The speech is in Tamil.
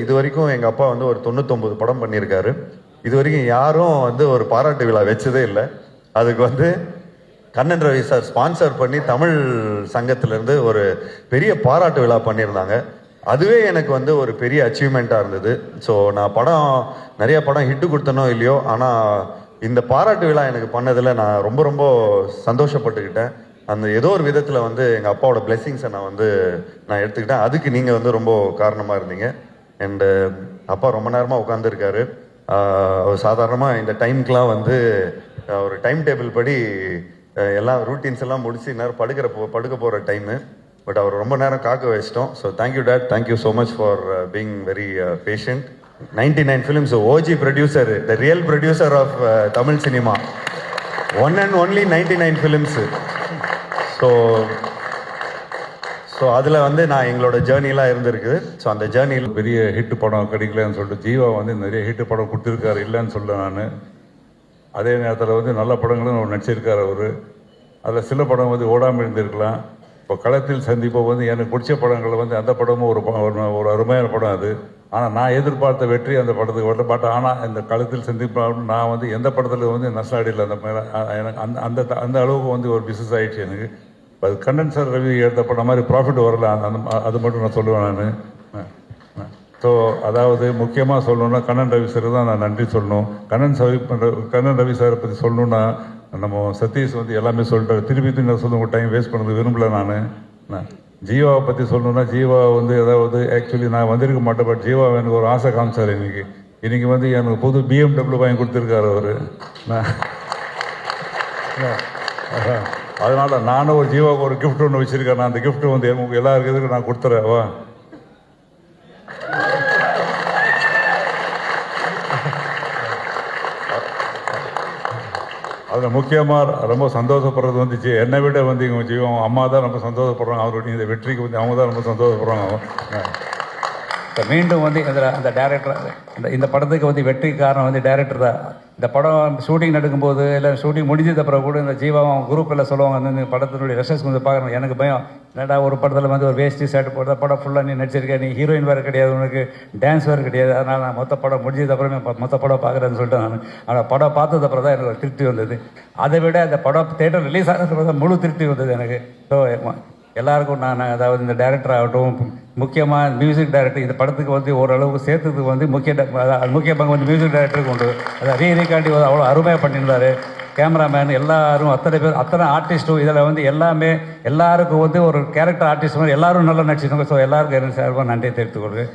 இது வரைக்கும் எங்கள் அப்பா வந்து ஒரு 99 படம் பண்ணியிருக்காரு. இது வரைக்கும் யாரும் வந்து ஒரு பாராட்டு விழா வச்சதே இல்லை. அதுக்கு வந்து கண்ணன் ரவி சார் ஸ்பான்சர் பண்ணி தமிழ் சங்கத்திலேருந்து ஒரு பெரிய பாராட்டு விழா பண்ணியிருந்தாங்க. அதுவே எனக்கு வந்து ஒரு பெரிய அச்சீவ்மெண்ட்டாக இருந்தது. ஸோ நான் நிறைய படம் ஹிட்டு கொடுத்தனோ இல்லையோ, ஆனால் இந்த பாராட்டு விழா எனக்கு பண்ணதில் நான் ரொம்ப ரொம்ப சந்தோஷப்பட்டுக்கிட்டேன். அந்த ஏதோ ஒரு விதத்தில் வந்து எங்கள் அப்பாவோட பிளெஸிங்ஸை நான் எடுத்துக்கிட்டேன். அதுக்கு நீங்கள் வந்து ரொம்ப காரணமாக இருந்தீங்க. அண்டு அப்பா ரொம்ப நேரமாக உட்காந்துருக்காரு. அவர் சாதாரணமாக இந்த டைமுக்கெலாம் வந்து ஒரு டைம் டேபிள் படி எல்லாம் ரூட்டீன்ஸ் எல்லாம் முடிச்சு நேரம் படுக்க போகிற டைமு. பட் அவர் ரொம்ப நேரம் காக்க வச்சிட்டோம். So thank you dad, thank you so much for being very patient. 99 films, OG producer, the real producer of Tamil cinema, one and only 99 films. So அதில் வந்து நான் எங்களோட ஜேர்னிலாம் இருந்திருக்குது. ஸோ அந்த ஜேர்னியில் பெரிய ஹிட்டு படம் கிடைக்கலன்னு சொல்லிட்டு ஜீவா வந்து நிறைய ஹிட்டு படம் கொடுத்துருக்காரு, இல்லைன்னு சொல்ல நான். அதே நேரத்தில் வந்து நல்ல படங்களும் நடிச்சிருக்காரு அவர். அதில் சில படம் வந்து ஓடாமல் இருந்திருக்கலாம். இப்போ களத்தில் சந்திப்போ வந்து எனக்கு பிடிச்ச படங்கள் வந்து அந்த படமும் ஒரு அருமையான படம் அது. ஆனால் நான் எதிர்பார்த்த வெற்றி அந்த படத்துக்கு வரல. பட் ஆனால் இந்த களத்தில் சந்திப்பாக நான் வந்து எந்த படத்தில் வந்து நஷ்டாடியில் அந்த எனக்கு அந்த அந்த அளவுக்கு வந்து ஒரு பிஸ்னஸ் ஆகிடுச்சு எனக்கு. அது கண்ணன் சார் ரவி எடுத்த படம் மாதிரி ப்ராஃபிட் வரல, அது மட்டும் நான் சொல்லுவேன் நான். ஸோ அதாவது முக்கியமாக சொல்லணுன்னா கண்ணன் ரவி சார் தான் நான் நன்றி சொல்லணும். கண்ணன் ரவி சாரை பற்றி சொல்லணுன்னா நம்ம சதீஷ் வந்து எல்லாமே சொல்லிட்டாரு. திருப்பி நான் சொல்ல டைம் வேஸ்ட் பண்ணது விரும்பல நான். ஜீவாவை பற்றி சொல்லணுன்னா ஜீவா வந்து ஏதாவது ஆக்சுவலி நான் வந்திருக்க மாட்டேன். பட் ஜீவா எனக்கு ஒரு ஆசை காமிச்சார். இன்னைக்கு வந்து எனக்கு புது BMW வாங்கி கொடுத்துருக்காரு அவர். அதனால நானும் ஒரு ஜீவாவுக்கு ஒரு கிஃப்ட் ஒன்று வச்சிருக்கேன். அந்த கிஃப்ட் வந்து எல்லாருக்கும் நான் கொடுத்துறேன். அதில் முக்கியமாக ரொம்ப சந்தோஷப்படுறது வந்து என்னை விட வந்து இவங்க ஜீவம் அம்மா தான் ரொம்ப சந்தோஷப்படுறாங்க. அவருடைய இந்த வெற்றிக்கு வந்து அவங்க தான் ரொம்ப சந்தோஷப்படுறாங்க. மீண்டும் வந்து அந்த டைரக்டர் இந்த படத்துக்கு வந்து வெற்றி காரணம் வந்து டைரக்டர் தான். இந்த படம் ஷூட்டிங் நடக்கும்போது இல்லை ஷூட்டிங் முடிஞ்சது அப்புறம் கூட இந்த ஜீவாவும் குரூப் எல்லாம் சொல்லுவாங்க வந்து இந்த படத்தினுடைய ரெசர்ச் வந்து பார்க்கணும். எனக்கு பயம், என்னடா ஒரு படத்தில் வந்து ஒரு வேஷ்டி ஷர்ட் போடுற படம் ஃபுல்லாக நீ நடிச்சிருக்கேன், நீ ஹீரோயின் வேறு கிடையாது, உனக்கு டான்ஸ் வேறு கிடையாது, அதனால் நான் மொத்த படம் முடிஞ்சது அப்புறமே மொத்த படம் பார்க்குறேன்னு சொல்லிட்டு நான். ஆனால் படம் பார்த்தது அப்புறம் தான் எனக்கு ஒரு திருப்தி வந்தது. அதை விட அந்த படம் தேட்டர் ரிலீஸ் ஆனதுக்கு தான் முழு திருப்தி வந்தது எனக்கு. ஸோ எல்லாருக்கும் நான் அதாவது இந்த டைரக்டர் ஆகட்டும், முக்கியமாக மியூசிக் டைரக்டர் இந்த படத்துக்கு வந்து ஓரளவுக்கு சேர்த்ததுக்கு வந்து முக்கிய பங்கு வந்து மியூசிக் டைரக்டருக்கு உண்டு. அதை ரீகாண்டி வந்து அவ்வளோ அருமையாக பண்ணியிருந்தார். கேமராமேன் எல்லாரும் அத்தனை ஆர்டிஸ்ட்டும் இதில் வந்து எல்லாருக்கும் வந்து ஒரு கேரக்டர் ஆர்டிஸ்ட் மாதிரி எல்லாரும் நல்லா நடிச்சிருந்தாங்க. ஸோ எல்லாருக்கும் சார்பாக நன்றியை தெரிவித்துக் கொள்கிறேன்.